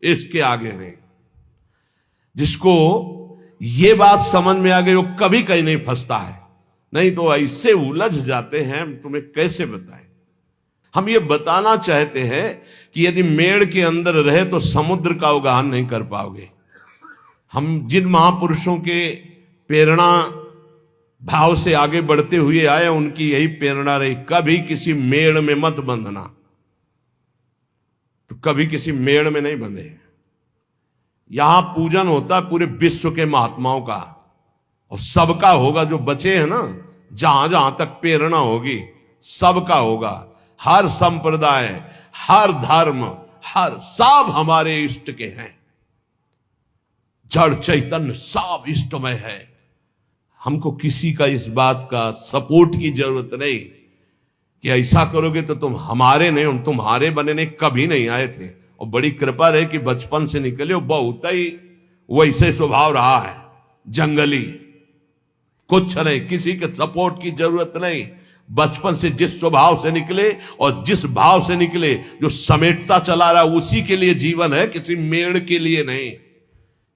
इसके आगे नहीं। जिसको ये बात समझ में आ गई वो कभी कहीं नहीं फंसता है, नहीं तो ऐसे उलझ जाते हैं, हम तुम्हें कैसे बताएं। हम ये बताना चाहते हैं कि यदि मेड़ के अंदर रहे तो समुद्र का अवगाहन नहीं कर पाओगे। हम जिन महापुरुषों के प्रेरणा भाव से आगे बढ़ते हुए आए, उनकी यही प्रेरणा रही, कभी किसी मेड़ में मत बंधना। तो कभी किसी मेड़ में नहीं बंधे। यहां पूजन होता है पूरे विश्व के महात्माओं का, और सबका होगा। जो बचे हैं ना, जहां जहां तक प्रेरणा होगी सबका होगा। हर संप्रदाय, हर धर्म, हर सब हमारे इष्ट के हैं। जड़ चैतन्य सब इष्टमय है। हमको किसी का इस बात का सपोर्ट की जरूरत नहीं कि ऐसा करोगे तो तुम हमारे नहीं, हम तुम्हारे बनने कभी नहीं आए थे। और बड़ी कृपा रहे कि बचपन से निकले, बहुत ही वैसे स्वभाव रहा है, जंगली, कुछ नहीं, किसी के सपोर्ट की जरूरत नहीं। बचपन से जिस स्वभाव से निकले और जिस भाव से निकले, जो समेटता चला रहा उसी के लिए जीवन है, किसी मेड़ के लिए नहीं।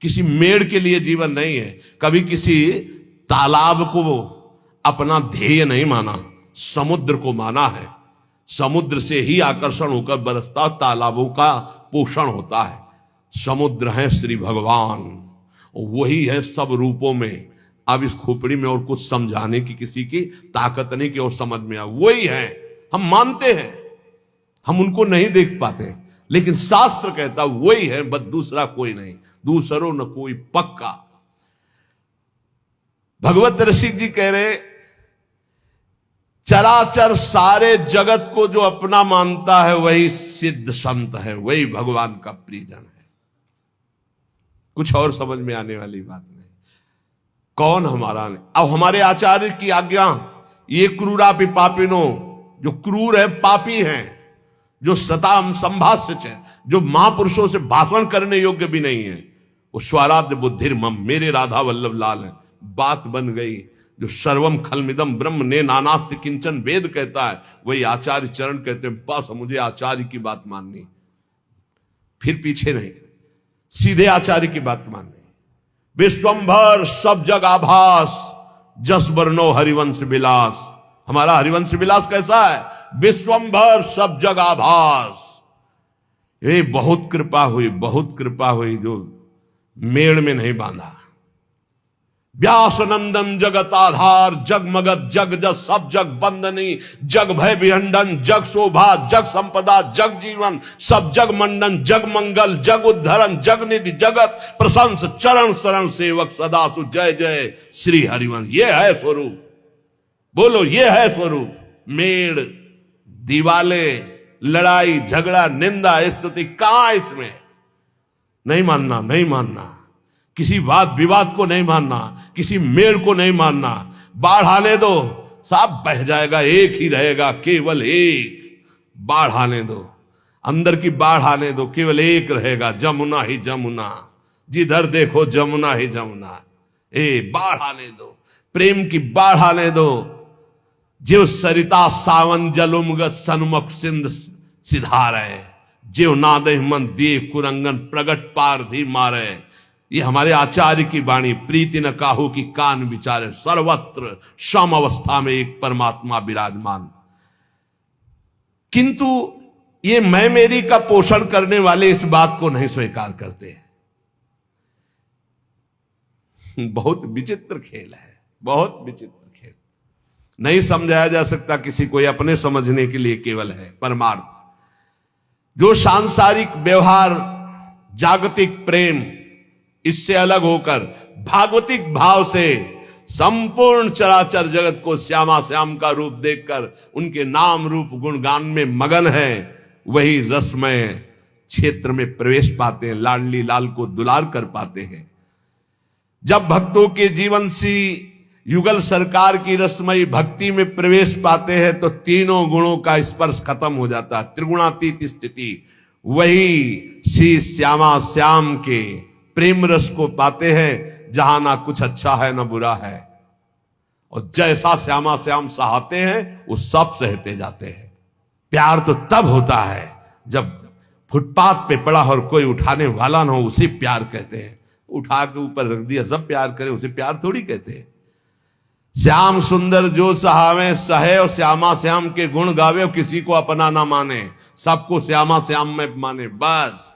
किसी मेड़ के लिए जीवन नहीं है। कभी किसी तालाब को अपना ध्येय नहीं माना, समुद्र को माना है। समुद्र से ही आकर्षण होकर बरसता, तालाबों का पोषण होता है। समुद्र है श्री भगवान, वही है सब रूपों में। अब इस खोपड़ी में और कुछ समझाने की किसी की ताकत नहीं कि और समझ में आ, वही है। हम मानते हैं, हम उनको नहीं देख पाते, लेकिन शास्त्र कहता वही है, बस दूसरा कोई नहीं। दूसरो न कोई पक्का। भगवत रसिक जी कह रहे, चराचर सारे जगत को जो अपना मानता है वही सिद्ध संत है, वही भगवान का प्रियजन है। कुछ और समझ में आने वाली बात नहीं। कौन हमारा नहीं। अब हमारे आचार्य की आज्ञा, ये क्रूरापि पापिनो, जो क्रूर है, पापी हैं, जो सताम संभाष्य है, जो महापुरुषों से भाषण करने योग्य भी नहीं है, वो स्वराध्य बुद्धिर मम, मेरे राधा वल्लभ लाल है। बात बन गई। जो सर्वम खलमिदम ब्रह्म ने नानास्ति किंचन वेद कहता है, वही आचार्य चरण कहते हैं। बस मुझे आचार्य की बात माननी, फिर पीछे नहीं, सीधे आचार्य की बात माननी। विश्वंभर सब जग आभास, जस बरनो हरिवंश विलास। हमारा हरिवंश विलास कैसा है? विश्वंभर सब जग आभास। ये बहुत कृपा हुई, बहुत कृपा हुई, जो मेड़ में नहीं बांधा। व्यास नंदन जगत आधार, जगमगत जग जस सब जग बंदनी, जग भय विहंडन, जग शोभा, जग संपदा, जग जीवन, सब जग मंडन, जग मंगल, जग उद्धरण, जग निधि, जगत प्रशंस, चरण शरण सेवक सदा सु जय जय श्री हरिवंश। ये है स्वरूप। बोलो, ये है स्वरूप। मेड़, दीवाले, लड़ाई झगड़ा, निंदा स्तुति कहां इसमें? नहीं मानना, नहीं मानना। किसी वाद विवाद को नहीं मानना, किसी मेड़ को नहीं मानना। बाढ़ आने दो, सब बह जाएगा, एक ही रहेगा, केवल एक। बाढ़ आने दो, अंदर की बाढ़ आने दो, केवल एक रहेगा, जमुना ही जमुना। जिधर देखो जमुना ही जमुना। बाढ़ आने दो, प्रेम की बाढ़ आने दो। जीव सरिता सावन जलुमगत सन्मुख सिंध सिधारे, जीव नादे मन दिए कुरंगन प्रगट पारधी मारे। ये हमारे आचार्य की वाणी। प्रीति न काहू की कान विचारे, सर्वत्र सम अवस्था में एक परमात्मा विराजमान। किंतु ये मैं मेरी का पोषण करने वाले इस बात को नहीं स्वीकार करते हैं। बहुत विचित्र खेल है, बहुत विचित्र खेल। नहीं समझाया जा सकता किसी को, अपने समझने के लिए केवल है परमार्थ। जो सांसारिक व्यवहार, जागतिक प्रेम, इससे अलग होकर भागवतिक भाव से संपूर्ण चराचर जगत को श्यामा श्याम का रूप देखकर उनके नाम रूप गुणगान में मगन है, वही रसमय क्षेत्र में प्रवेश पाते हैं, लाडली लाल को दुलार कर पाते हैं। जब भक्तों के जीवन सी युगल सरकार की रसमयी भक्ति में प्रवेश पाते हैं तो तीनों गुणों का स्पर्श खत्म हो जाता है, त्रिगुणातीत स्थिति। वही श्री श्यामा श्याम के प्रेम रस को पाते हैं, जहां ना कुछ अच्छा है ना बुरा है। और जैसा श्यामा श्याम सहाते हैं वो सब सहते जाते हैं। प्यार तो तब होता है जब फुटपाथ पे पड़ा और कोई उठाने वाला ना हो, उसे प्यार कहते हैं। उठा के ऊपर रख दिया, सब प्यार करे, उसे प्यार थोड़ी कहते हैं। श्याम सुंदर जो सहावे सहे, और श्यामा श्याम के गुण गावे, और किसी को अपना ना माने, सबको श्यामा श्याम में माने। बस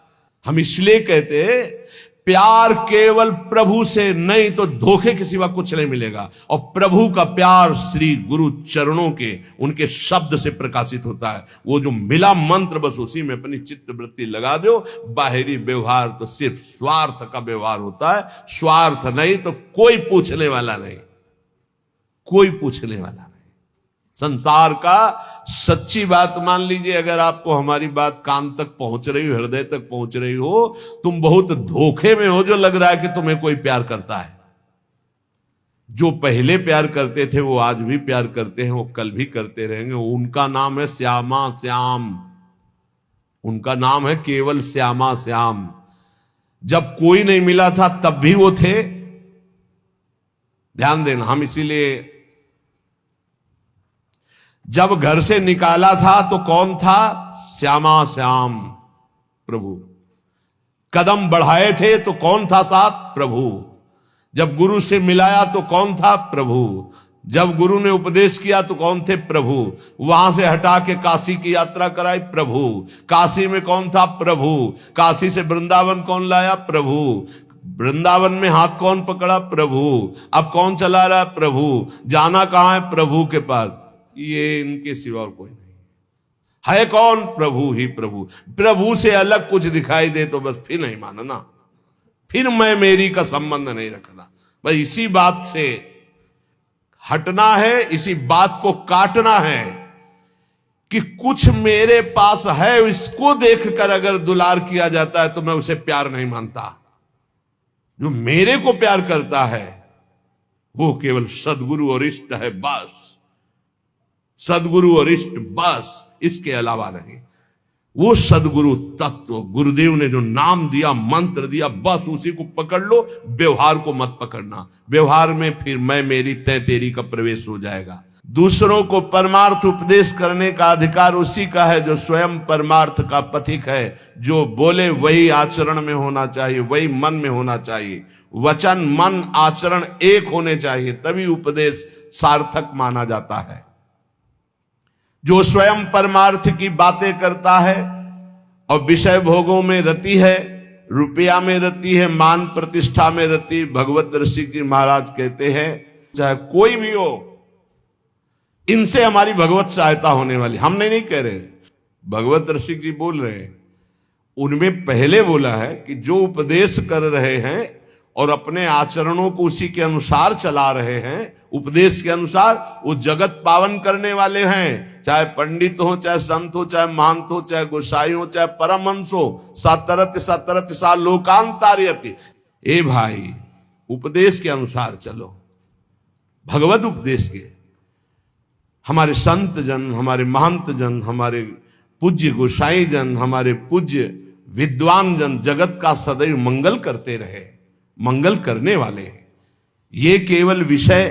हम इसलिए कहते हैं प्यार केवल प्रभु से, नहीं तो धोखे के सिवा कुछ नहीं मिलेगा। और प्रभु का प्यार श्री गुरु चरणों के, उनके शब्द से प्रकाशित होता है। वो जो मिला मंत्र, बस उसी में अपनी चित्त वृत्ति लगा दो। बाहरी व्यवहार तो सिर्फ स्वार्थ का व्यवहार होता है, स्वार्थ नहीं तो कोई पूछने वाला नहीं, कोई पूछने वाला नहीं। संसार का सच्ची बात मान लीजिए, अगर आपको हमारी बात कान तक पहुंच रही हो, हृदय तक पहुंच रही हो, तुम बहुत धोखे में हो जो लग रहा है कि तुम्हें कोई प्यार करता है। जो पहले प्यार करते थे वो आज भी प्यार करते हैं, वो कल भी करते रहेंगे। उनका नाम है श्यामा श्याम, उनका नाम है केवल श्यामा श्याम। जब कोई नहीं मिला था तब भी वो थे। ध्यान देना, हम इसीलिए जब घर से निकाला था तो कौन था? श्यामा श्याम प्रभु। कदम बढ़ाए थे तो कौन था साथ? प्रभु। जब गुरु से मिलाया तो कौन था? प्रभु। जब गुरु ने उपदेश किया तो कौन थे? प्रभु। वहां से हटा के काशी की यात्रा कराई? प्रभु। काशी में कौन था? प्रभु। काशी से वृंदावन कौन लाया? प्रभु। वृंदावन में हाथ कौन पकड़ा? प्रभु। अब कौन चला रहा? प्रभु। जाना कहां है? प्रभु के पास। ये इनके सिवा और कोई नहीं है। कौन? प्रभु ही प्रभु। प्रभु से अलग कुछ दिखाई दे तो बस फिर नहीं मानना, फिर मैं मेरी का संबंध नहीं रखना। बस इसी बात से हटना है, इसी बात को काटना है कि कुछ मेरे पास है, इसको देखकर अगर दुलार किया जाता है तो मैं उसे प्यार नहीं मानता। जो मेरे को प्यार करता है वो केवल सदगुरु और इष्ट है, बस। सदगुरु और इष्ट, बस, इसके अलावा नहीं। वो सदगुरु तत्व, गुरुदेव ने जो नाम दिया, मंत्र दिया, बस उसी को पकड़ लो। व्यवहार को मत पकड़ना। व्यवहार में फिर मैं मेरी तय तेरी का प्रवेश हो जाएगा। दूसरों को परमार्थ उपदेश करने का अधिकार उसी का है जो स्वयं परमार्थ का पथिक है। जो बोले वही आचरण में होना चाहिए, वही मन में होना चाहिए। वचन मन आचरण एक होने चाहिए, तभी उपदेश सार्थक माना जाता है। जो स्वयं परमार्थ की बातें करता है और विषय भोगों में रति है, रुपया में रति है, मान प्रतिष्ठा में रति, भगवत रसिक जी महाराज कहते हैं चाहे कोई भी हो, इनसे हमारी भगवत सहायता होने वाली। हमने नहीं कह रहे, भगवत रसिक जी बोल रहे हैं। उनमें पहले बोला है कि जो उपदेश कर रहे हैं और अपने आचरणों को उसी के अनुसार चला रहे हैं, उपदेश के अनुसार, वो जगत पावन करने वाले हैं। चाहे पंडित हो, चाहे संत हो, चाहे महंत हो, चाहे गोसाई हो, चाहे परमहंस हो, सतरत सतरत सा लोकांतार्यति। ए भाई, उपदेश के अनुसार चलो, भगवत उपदेश के। हमारे संत जन, हमारे महंत जन, हमारे पूज्य गोसाई जन, हमारे पूज्य विद्वान जन जगत का सदैव मंगल करते रहे, मंगल करने वाले हैं। ये केवल विषय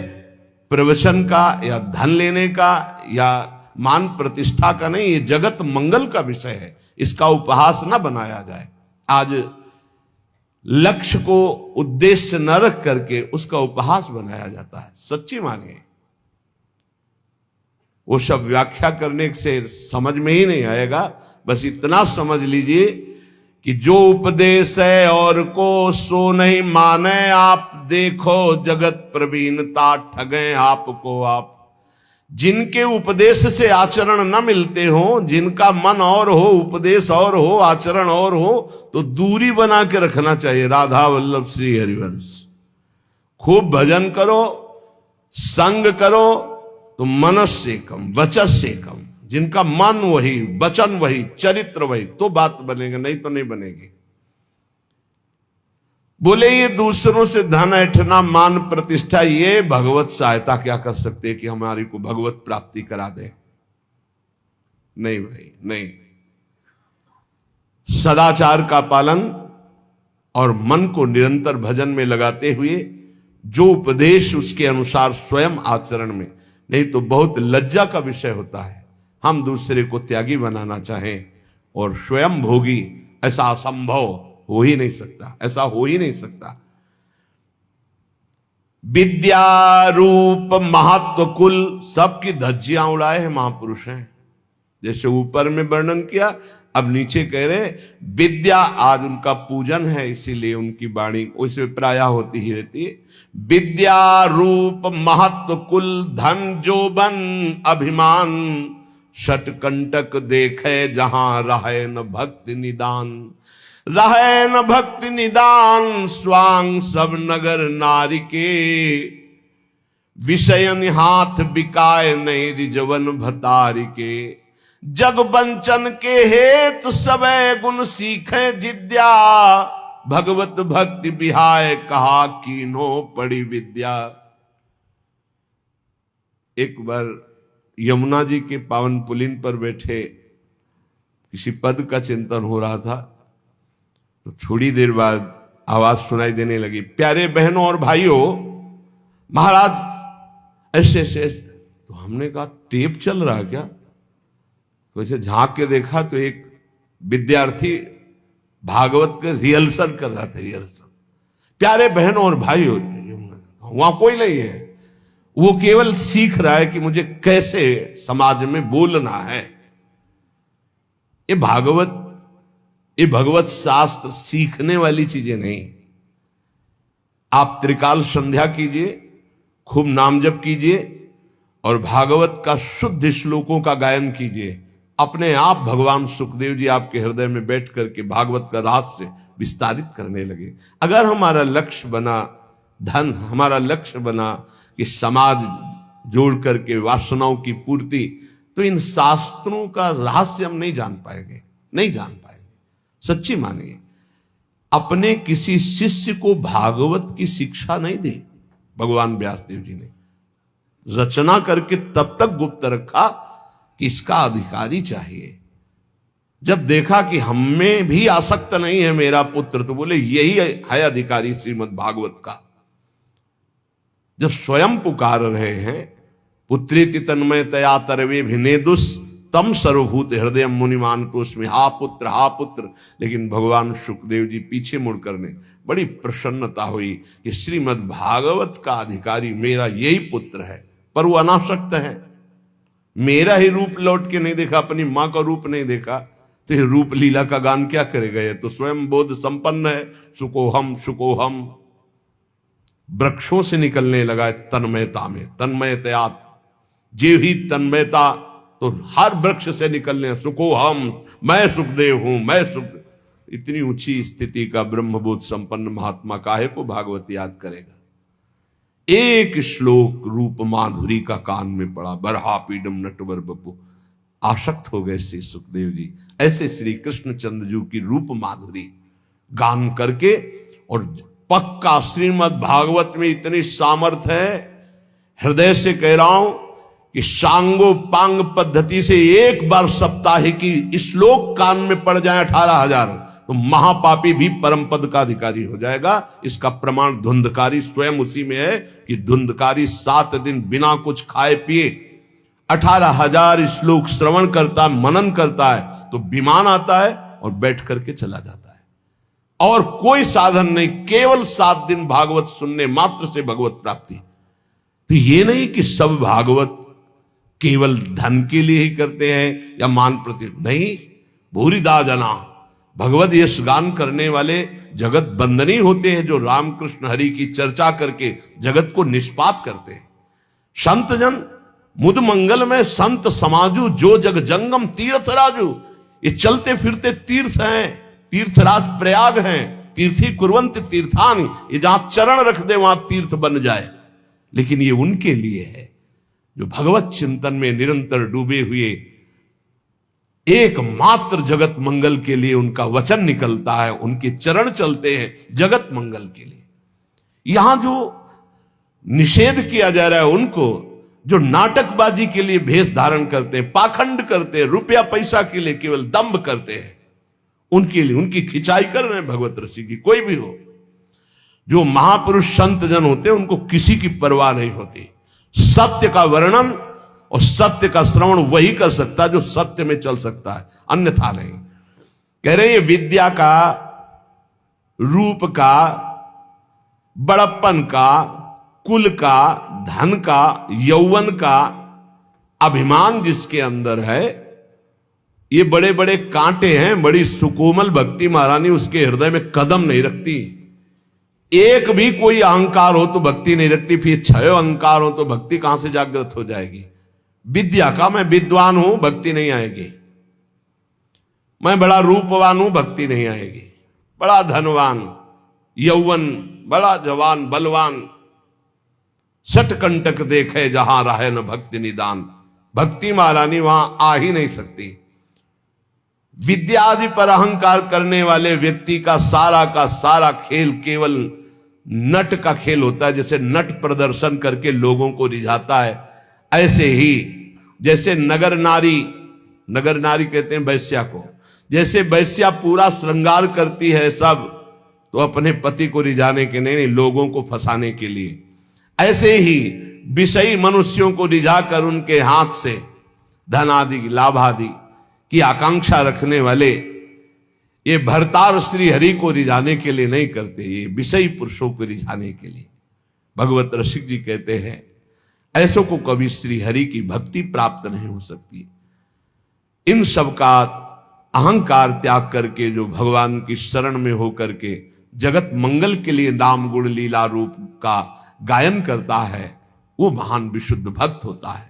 प्रवचन का या धन लेने का या मान प्रतिष्ठा का नहीं, ये जगत मंगल का विषय है। इसका उपहास न बनाया जाए। आज लक्ष्य को उद्देश्य न रख करके उसका उपहास बनाया जाता है। सच्ची मानिए, वो सब व्याख्या करने से समझ में ही नहीं आएगा। बस इतना समझ लीजिए कि जो उपदेश है और को सो नहीं माने आप, देखो जगत प्रवीणता ठगे आपको आप। जिनके उपदेश से आचरण न मिलते हो, जिनका मन और हो, उपदेश और हो, आचरण और हो, तो दूरी बना के रखना चाहिए। राधा वल्लभ श्री हरिवंश। खूब भजन करो, संग करो, तो मनस से कम वचस से कम। जिनका मन वही, वचन वही, चरित्र वही, तो बात बनेगा, नहीं तो नहीं बनेगी। बोले ये दूसरों से धन ऐठना, मान प्रतिष्ठा, ये भगवत सहायता क्या कर सकते हैं कि हमारी को भगवत प्राप्ति करा दे? नहीं भाई, नहीं। सदाचार का पालन और मन को निरंतर भजन में लगाते हुए जो उपदेश उसके अनुसार स्वयं आचरण में, नहीं तो बहुत लज्जा का विषय होता है हम दूसरे को त्यागी बनाना चाहें और स्वयं भोगी, ऐसा असंभव हो ही नहीं सकता, ऐसा हो ही नहीं सकता। विद्या रूप महत्व कुल सबकी धज्जियां उड़ाए हैं महापुरुष हैं। जैसे ऊपर में वर्णन किया, अब नीचे कह रहे विद्या, आज उनका पूजन है इसीलिए उनकी वाणी वैसे प्रायः होती ही रहती है। विद्या रूप महत्व कुल धन जोबन अभिमान, षटकंटक देखे जहां रहे न भक्ति निदान। रहे न भक्ति निदान स्वांग सब नगर नारी के, विषयन हाथ बिकाए नहीं रिजवन भतारी के। जग बंचन के हेत सबे गुण सीखे जिद्या, भगवत भक्ति बिहाय कहा कीनो पड़ी विद्या। एक बार यमुना जी के पावन पुलिन पर बैठे किसी पद का चिंतन हो रहा था, तो थोड़ी देर बाद आवाज सुनाई देने लगी, प्यारे बहनों और भाइयों, महाराज ऐसे ऐसे। तो हमने कहा टेप चल रहा क्या? तो ऐसे झांक के देखा तो एक विद्यार्थी भागवत के रिहर्सल कर रहा था, रिहर्सल। प्यारे बहनों और भाइयों, वहां कोई नहीं है, वो केवल सीख रहा है कि मुझे कैसे समाज में बोलना है। ये भगवत शास्त्र सीखने वाली चीजें नहीं। आप त्रिकाल संध्या कीजिए, खूब नाम जप कीजिए और भागवत का शुद्ध श्लोकों का गायन कीजिए। अपने आप भगवान सुखदेव जी आपके हृदय में बैठ करके भागवत का रहस्य विस्तारित करने लगे। अगर हमारा लक्ष्य बना धन, हमारा लक्ष्य बना कि समाज जोड़ करके वासनाओं की पूर्ति, तो इन शास्त्रों का रहस्य हम नहीं जान पाएंगे, नहीं जान पाएंगे। सच्ची मानिए, अपने किसी शिष्य को भागवत की शिक्षा नहीं दी भगवान व्यासदेव जी ने, रचना करके तब तक गुप्त रखा कि इसका अधिकारी चाहिए। जब देखा कि हमें भी आसक्त नहीं है मेरा पुत्र, तो बोले यही है अधिकारी श्रीमद् भागवत का। जब स्वयं पुकार रहे हैं, पुत्रेति तन्मयतया तरवे भिनेदुस तम सर्वभूत हृदय मुनिमान तोस्मि, हा पुत्र, लेकिन भगवान सुखदेव जी पीछे मुड़कर ने बड़ी प्रसन्नता हुई कि श्रीमद् भागवत का अधिकारी मेरा यही पुत्र है। पर वो अनासक्त है, मेरा ही रूप लौट के नहीं देखा, अपनी मां का रूप नहीं देखा, तो ये रूप लीला का गान क्या करेगा? ये तो स्वयं बोध संपन्न है। सुकोहम वृक्षों से निकलने लगा है तन्मयता में, तन्मयतया जे ही तन्मयता, तो हर वृक्ष से निकलने, सुकोहम मैं सुखदेव हूं, मैं सुख। इतनी ऊंची स्थिति का ब्रह्मबोध संपन्न महात्मा काहे को भागवत याद करेगा? एक श्लोक रूप माधुरी का कान में पड़ा, बरहा पीडम नटवर बपू, आसक्त हो गए श्री सुखदेव जी। ऐसे श्री कृष्ण चंद्र की रूप माधुरी गान करके, और पक्का श्रीमद् भागवत में इतनी सामर्थ्य है, हृदय से कह रहा हूं कि सांगो पांग पद्धति से एक बार सप्ताह की श्लोक कान में पड़ जाए 18,000, तो महापापी भी परम पद का अधिकारी हो जाएगा। इसका प्रमाण धुंधकारी स्वयं उसी में है कि धुंधकारी 7 दिन बिना कुछ खाए पिए 18,000 श्लोक श्रवण करता है, मनन करता है, तो विमान आता है और बैठ करके चला जाता है। और कोई साधन नहीं, केवल 7 दिन भागवत सुनने मात्र से भगवत प्राप्ति। तो ये नहीं कि सब भागवत केवल धन के लिए ही करते हैं या मान प्रति, नहीं। भूरिदा जना भगवत यश गान करने वाले जगत बंदनी होते हैं, जो रामकृष्ण हरि की चर्चा करके जगत को निष्पाप करते हैं। संत जन मुद मंगल में संत समाजू, जो जग जंगम तीर्थ राजू। ये चलते फिरते तीर्थ हैं, तीर्थराज प्रयाग हैं, तीर्थी कुर्वंत तीर्थान, ये जहां चरण रख दे वहां तीर्थ बन जाए। लेकिन ये उनके लिए है जो भगवत चिंतन में निरंतर डूबे हुए, एकमात्र जगत मंगल के लिए उनका वचन निकलता है, उनके चरण चलते हैं जगत मंगल के लिए। यहां जो निषेध किया जा रहा है उनको, जो नाटकबाजी के लिए भेष धारण करते हैं, पाखंड करते हैं, रुपया पैसा के लिए केवल दंभ करते हैं, उनके लिए उनकी खिंचाई कर रहे हैं भगवत ऋषि की। कोई भी हो, जो महापुरुष संत जन होते हैं उनको किसी की परवाह नहीं होती। सत्य का वर्णन और सत्य का श्रवण वही कर सकता है जो सत्य में चल सकता है, अन्यथा नहीं। कह रहे ये विद्या का, रूप का, बड़प्पन का, कुल का, धन का, यौवन का अभिमान जिसके अंदर है, ये बड़े बड़े कांटे हैं। बड़ी सुकोमल भक्ति महारानी उसके हृदय में कदम नहीं रखती। एक भी कोई अहंकार हो तो भक्ति नहीं रखती, फिर 6 अहंकार हो तो भक्ति कहां से जागृत हो जाएगी। विद्या का, मैं विद्वान हूं, भक्ति नहीं आएगी। मैं बड़ा रूपवान हूं, भक्ति नहीं आएगी। बड़ा धनवान, यौवन, बड़ा जवान, बलवान, सटकंटक देखे जहां रहे न भक्ति निदान, भक्ति महारानी वहां आ ही नहीं सकती। विद्या आदि पर अहंकार करने वाले व्यक्ति का सारा खेल केवल नट का खेल होता है। जैसे नट प्रदर्शन करके लोगों को रिझाता है, ऐसे ही जैसे नगर नारी कहते हैं वैश्या को, जैसे वैश्या पूरा श्रृंगार करती है सब, तो अपने पति को रिझाने के नहीं, लोगों को फंसाने के लिए, ऐसे ही विषयी मनुष्यों को रिझाकर उनके हाथ से धन आदि, लाभ आदि की आकांक्षा रखने वाले ये भरतार श्री हरि को रिझाने के लिए नहीं करते, ये विषयी पुरुषों को रिझाने के लिए। भगवत रसिक जी कहते हैं ऐसों को कभी श्री हरि की भक्ति प्राप्त नहीं हो सकती। इन सब का अहंकार त्याग करके जो भगवान की शरण में होकर के जगत मंगल के लिए नाम गुण लीला रूप का गायन करता है, वो महान विशुद्ध भक्त होता है।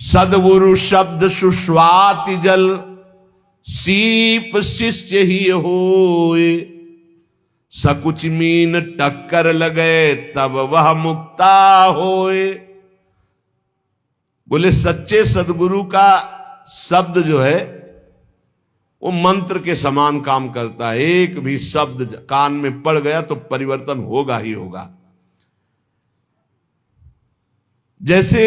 सदगुरु शब्द सुस्वाति जल, सीप शिष्य ही होए, सकुच मीन टक्कर लगे तब वह मुक्ता होए। बोले सच्चे सदगुरु का शब्द जो है वो मंत्र के समान काम करता है। एक भी शब्द कान में पड़ गया तो परिवर्तन होगा ही होगा। जैसे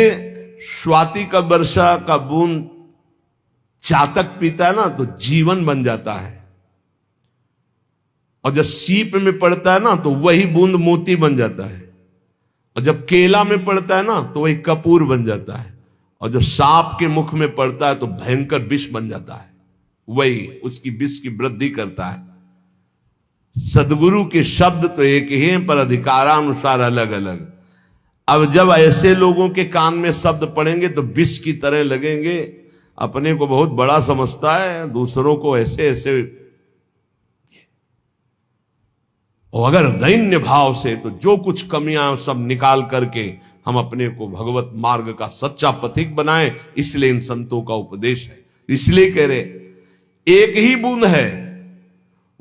स्वाति का वर्षा का बूंद चातक पीता है ना तो जीवन बन जाता है, और जब सीप में पड़ता है ना तो वही बूंद मोती बन जाता है, और जब केला में पड़ता है ना तो वही कपूर बन जाता है, और जब सांप के मुख में पड़ता है तो भयंकर विष बन जाता है, वही उसकी विष की वृद्धि करता है। सदगुरु के शब्द तो एक ही हैं पर अधिकारानुसार अलग अलग। अब जब ऐसे लोगों के कान में शब्द पड़ेंगे तो विष की तरह लगेंगे। अपने को बहुत बड़ा समझता है, दूसरों को ऐसे ऐसे। और अगर दैन्य भाव से तो जो कुछ कमियां सब निकाल करके हम अपने को भगवत मार्ग का सच्चा पथिक बनाएं, इसलिए इन संतों का उपदेश है। इसलिए कह रहे एक ही बूंद है,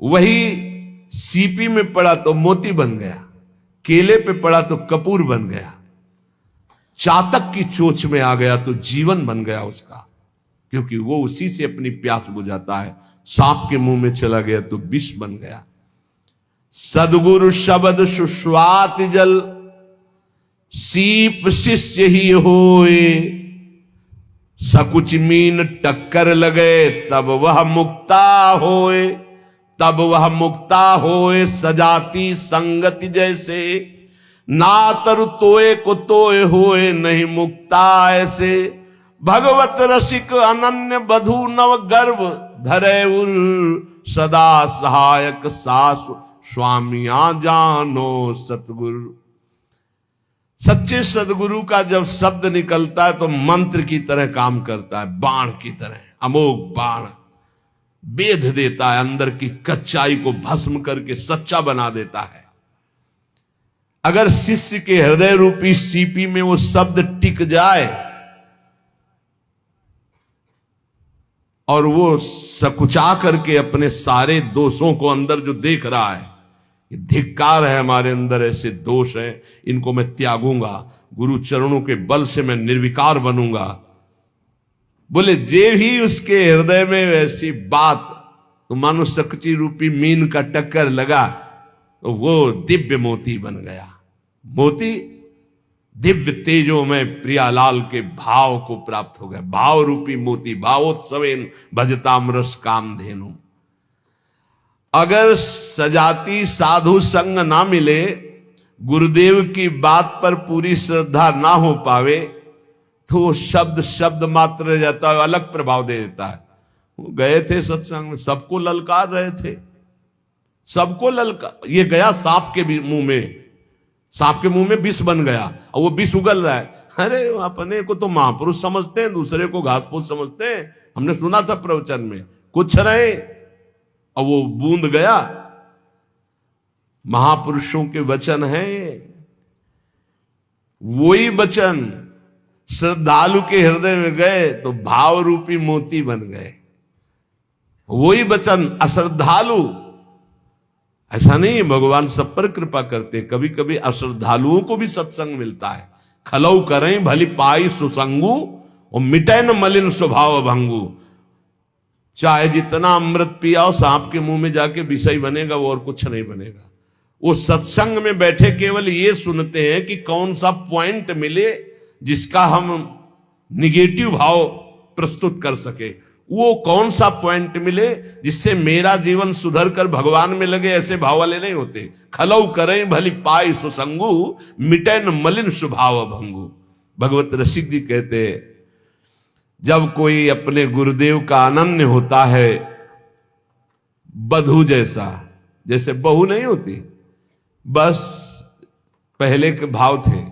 वही सीपी में पड़ा तो मोती बन गया, केले पे पड़ा तो कपूर बन गया, चातक की चोंच में आ गया तो जीवन बन गया उसका, क्योंकि वो उसी से अपनी प्यास बुझाता है। सांप के मुंह में चला गया तो विष बन गया। सदगुरु शब्द सुस्वात जल, सीप शिष्य ही होए, सकुच मीन टक्कर लगे तब वह मुक्ता होए, तब वह मुक्ता होए। सजाती संगति जैसे, ना तरु तोए को तोए होए नहीं मुक्ता ऐसे। भगवत रसिक अनन्य बधु नव गर्भ धरे उर, सदा सहायक सास स्वामिया जानो सतगुरु। सच्चे सदगुरु का जब शब्द निकलता है तो मंत्र की तरह काम करता है, बाण की तरह, अमोघ बाण बेध देता है, अंदर की कच्चाई को भस्म करके सच्चा बना देता है। अगर शिष्य के हृदय रूपी सीपी में वो शब्द टिक जाए और वो सकुचा करके अपने सारे दोषों को अंदर जो देख रहा है, ये धिक्कार है हमारे अंदर ऐसे दोष हैं, इनको मैं त्यागूंगा, गुरु चरणों के बल से मैं निर्विकार बनूंगा। बोले जे ही उसके हृदय में वैसी बात, तो मानो सकची रूपी मीन का टक्कर लगा तो वो दिव्य मोती बन गया। मोती दिव्य तेजों में प्रियालाल के भाव को प्राप्त हो गया। भाव रूपी मोती, भावोत्सवेन भजतामरस कामधेनु। अगर सजाती साधु संग ना मिले, गुरुदेव की बात पर पूरी श्रद्धा ना हो पावे, तो शब्द शब्द मात्र रह जाता है, अलग प्रभाव दे देता है। वो गए थे सत्संग में, सबको ललकार रहे थे, सबको ललकार। ये गया सांप के मुंह में, सांप के मुंह में विष बन गया और वो विष उगल रहा है। अरे अपने को तो महापुरुष समझते हैं, दूसरे को घासपूस समझते हैं। हमने सुना था प्रवचन में, कुछ रहे और वो बूंद गया। महापुरुषों के वचन है, वही वचन श्रद्धालु के हृदय में गए तो भाव रूपी मोती बन गए। वही वचन अश्रद्धालु, ऐसा नहीं, भगवान सब पर कृपा करते, कभी कभी अश्रद्धालुओं को भी सत्संग मिलता है। खलऊ करें भली पाई सुसंगु और मिटे न मलिन स्वभाव भंगु। चाहे जितना अमृत पियाओ, सांप के मुंह में जाके विषय बनेगा, वो और कुछ नहीं बनेगा। वो सत्संग में बैठे केवल ये सुनते हैं कि कौन सा पॉइंट मिले जिसका हम निगेटिव भाव प्रस्तुत कर सके, वो कौन सा पॉइंट मिले जिससे मेरा जीवन सुधर कर भगवान में लगे, ऐसे भाव वाले नहीं होते। खलऊ करें भली पाई सुसंगु मिटे न मलिन स्वभाव भंगु। भगवत रसिक जी कहते हैं, जब कोई अपने गुरुदेव का अनन्य होता है, बधू जैसा, जैसे बहू नहीं होती, बस पहले के भाव थे,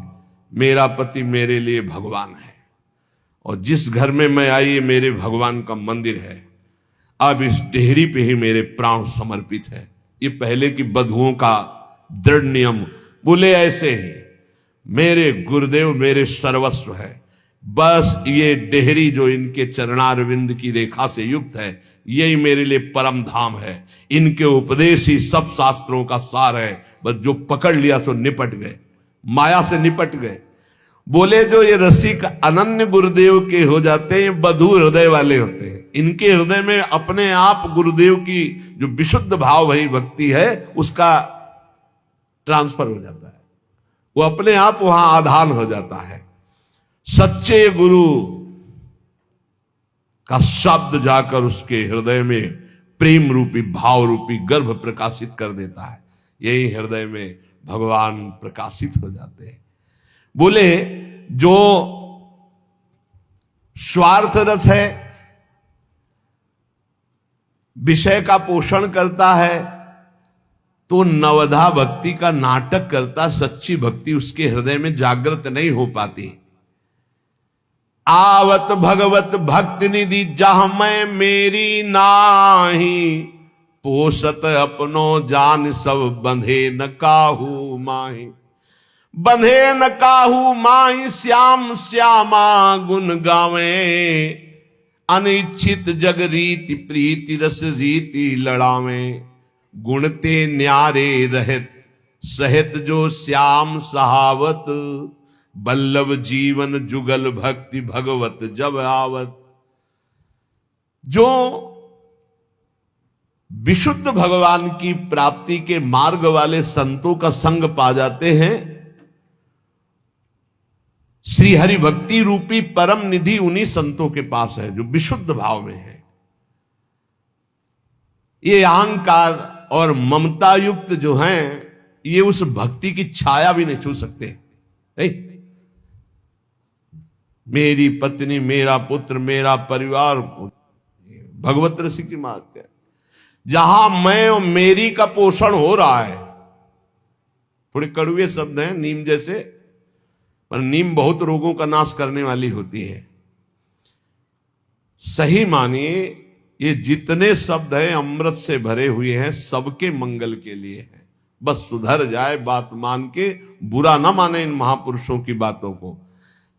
मेरा पति मेरे लिए भगवान है और जिस घर में मैं आई ये मेरे भगवान का मंदिर है, अब इस डेहरी पे ही मेरे प्राण समर्पित है। ये पहले की बधुओं का दृढ़ नियम। बोले ऐसे ही मेरे गुरुदेव मेरे सर्वस्व है, बस ये डेहरी जो इनके चरणारविंद की रेखा से युक्त है, यही मेरे लिए परम धाम है। इनके उपदेश ही सब शास्त्रों का सार है, बस जो पकड़ लिया सो निपट गए, माया से निपट गए। बोले जो ये रसिक अनन्य गुरुदेव के हो जाते हैं, ये बधू हृदय वाले होते हैं। इनके हृदय में अपने आप गुरुदेव की जो विशुद्ध भाव भई भक्ति है उसका ट्रांसफर हो जाता है, वो अपने आप वहां आधान हो जाता है। सच्चे गुरु का शब्द जाकर उसके हृदय में प्रेम रूपी भाव रूपी गर्भ प्रकाशित कर देता है, यही हृदय में भगवान प्रकाशित हो जाते हैं। बोले जो स्वार्थ रस है, विषय का पोषण करता है, तो नवधा भक्ति का नाटक करता, सच्ची भक्ति उसके हृदय में जागृत नहीं हो पाती। आवत भगवत भक्ति निधि जहां मैं मेरी नाही, पोषत अपनो जान सब बंधे न काहू माही। बंधे न काहू माही श्याम श्यामा गुण गावे, अनिच्छित जग रीति प्रीति रस रीति लड़ावे। गुणते न्यारे रहत सहित जो श्याम सहावत, बल्लभ जीवन जुगल भक्ति भगवत जब आवत। जो विशुद्ध भगवान की प्राप्ति के मार्ग वाले संतों का संग पा जाते हैं, श्री हरि भक्ति रूपी परम निधि उन्हीं संतों के पास है जो विशुद्ध भाव में है। ये अहंकार और ममता युक्त जो हैं, ये उस भक्ति की छाया भी नहीं छू सकते। नहीं? मेरी पत्नी, मेरा पुत्र, मेरा परिवार, भगवत रसिक की बात है। जहां मैं और मेरी का पोषण हो रहा है, थोड़े कड़वे शब्द हैं नीम जैसे, पर नीम बहुत रोगों का नाश करने वाली होती है। सही मानिए, ये जितने शब्द हैं अमृत से भरे हुए हैं, सबके मंगल के लिए हैं। बस सुधर जाए, बात मान के बुरा ना माने इन महापुरुषों की बातों को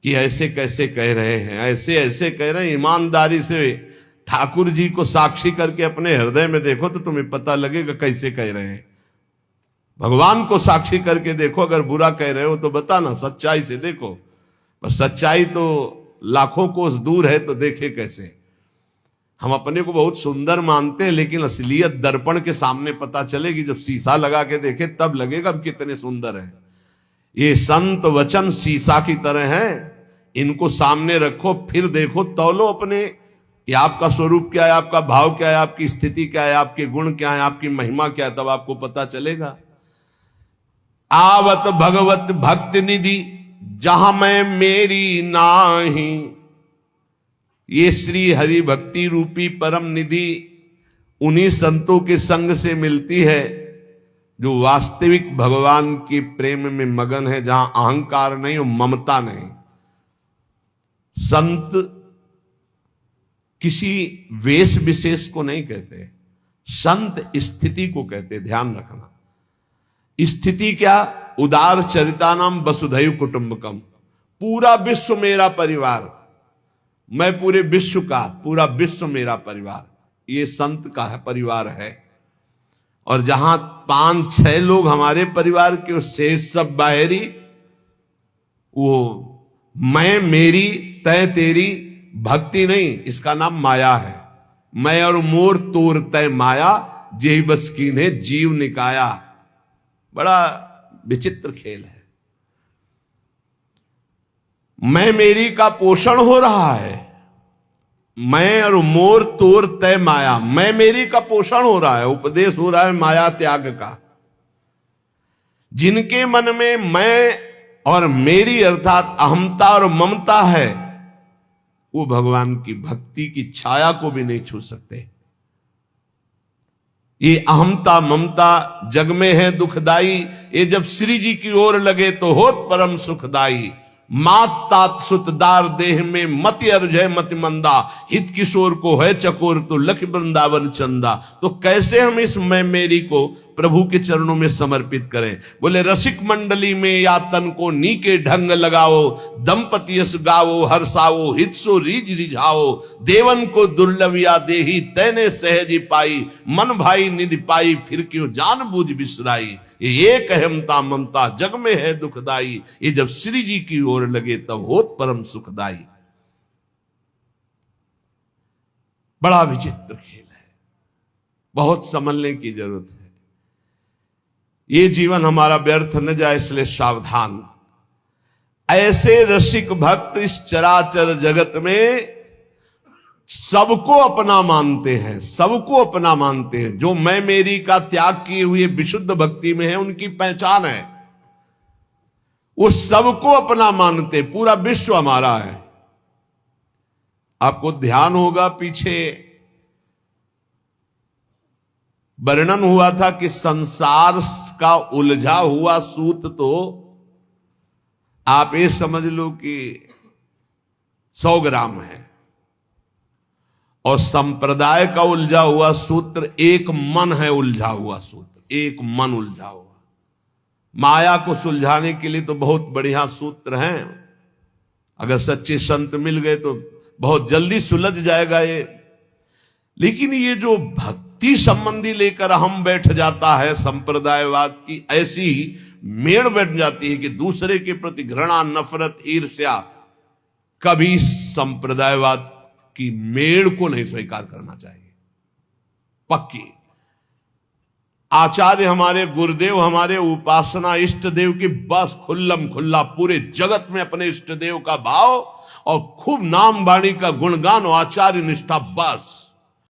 कि ऐसे कैसे कह रहे हैं, ऐसे ऐसे कह रहे हैं। ईमानदारी से ठाकुर जी को साक्षी करके अपने हृदय में देखो तो तुम्हें पता लगेगा कैसे कह रहे हैं। भगवान को साक्षी करके देखो, अगर बुरा कह रहे हो तो बताना, सच्चाई से देखो। पर सच्चाई तो लाखों कोस दूर है, तो देखे कैसे। हम अपने को बहुत सुंदर मानते हैं, लेकिन असलियत दर्पण के सामने पता चलेगी। जब शीशा लगा के देखे तब लगेगा हम कितने सुंदर हैं। ये संत वचन शीशा की तरह हैं, इनको सामने रखो, फिर देखो, तौलो अपने कि आपका स्वरूप क्या है, आपका भाव क्या है, आपकी स्थिति क्या है, आपके गुण क्या है, आपकी महिमा क्या है, तब आपको पता चलेगा। आवत भगवत भक्ति निधि जहां मैं मेरी नाही, ये श्री हरि भक्ति रूपी परम निधि उन्हीं संतों के संग से मिलती है जो वास्तविक भगवान के प्रेम में मगन है, जहां अहंकार नहीं और ममता नहीं। संत किसी वेश विशेष को नहीं कहते, संत स्थिति को कहते। ध्यान रखना, स्थिति क्या? उदार चरितानाम वसुधैव कुटुंबकम। पूरा विश्व मेरा परिवार, मैं पूरे विश्व का, पूरा विश्व मेरा परिवार, ये संत का है, परिवार है। और जहां 5-6 लोग हमारे परिवार के, उससे सब बाहरी, वो मैं मेरी तय तेरी भक्ति नहीं, इसका नाम माया है। मैं और मोर तोर तय माया, जेहि बस कीन्हे जीव निकाया। बड़ा विचित्र खेल है। मैं मेरी का पोषण हो रहा है, मैं और मोर तोर तय माया, मैं मेरी का पोषण हो रहा है, उपदेश हो रहा है माया त्याग का। जिनके मन में मैं और मेरी अर्थात अहमता और ममता है, वो भगवान की भक्ति की छाया को भी नहीं छू सकते। ये अहमता ममता जग में है दुखदाई, ये जब श्री जी की ओर लगे तो होत परम सुखदाई। मात तात सुतदार देह में मति अर्जय मति मंदा, हित किशोर को है चकोर तो लख वृंदावन चंदा। तो कैसे हम इस मैं मेरी को प्रभु के चरणों में समर्पित करें? बोले रसिक मंडली में या तन को नी के ढंग लगाओ, दंपति यस गाओ हर्षाओ, हित सो रीज रिझाओ। देवन को दुर्लभ या देही तैने सहज पाई, मन भाई निधि पाई फिर क्यों जान बूझ बिसराई। ये कहमता ममता जग में है दुखदाई, ये जब श्री जी की ओर लगे तब होत परम सुखदाई। बड़ा विचित्र खेल है, बहुत समझने की जरूरत है। ये जीवन हमारा व्यर्थ न जाए, इसलिए सावधान। ऐसे रसिक भक्त इस चराचर जगत में सबको अपना मानते हैं, सबको अपना मानते हैं। जो मैं मेरी का त्याग किए हुए विशुद्ध भक्ति में है, उनकी पहचान है, वो सबको अपना मानते। पूरा विश्व हमारा है। आपको ध्यान होगा पीछे वर्णन हुआ था कि संसार का उलझा हुआ सूत, तो आप ये समझ लो कि 100 ग्राम है, और संप्रदाय का उलझा हुआ सूत्र एक मन है। उलझा हुआ सूत्र एक मन उलझा हुआ। माया को सुलझाने के लिए तो बहुत बढ़िया सूत्र हैं, अगर सच्चे संत मिल गए तो बहुत जल्दी सुलझ जाएगा ये। लेकिन ये जो भक्ति संबंधी लेकर हम बैठ जाता है संप्रदायवाद की, ऐसी ही मेड़ बैठ जाती है कि दूसरे के प्रति घृणा, नफरत, ईर्ष्या, कभी संप्रदायवाद की मेड़ को नहीं स्वीकार करना चाहिए। पक्की आचार्य हमारे गुरुदेव, हमारे उपासना इष्ट देव की बस खुल्लम खुल्ला पूरे जगत में अपने इष्ट देव का भाव और खूब नाम वाणी का गुणगान और आचार्य निष्ठा, बस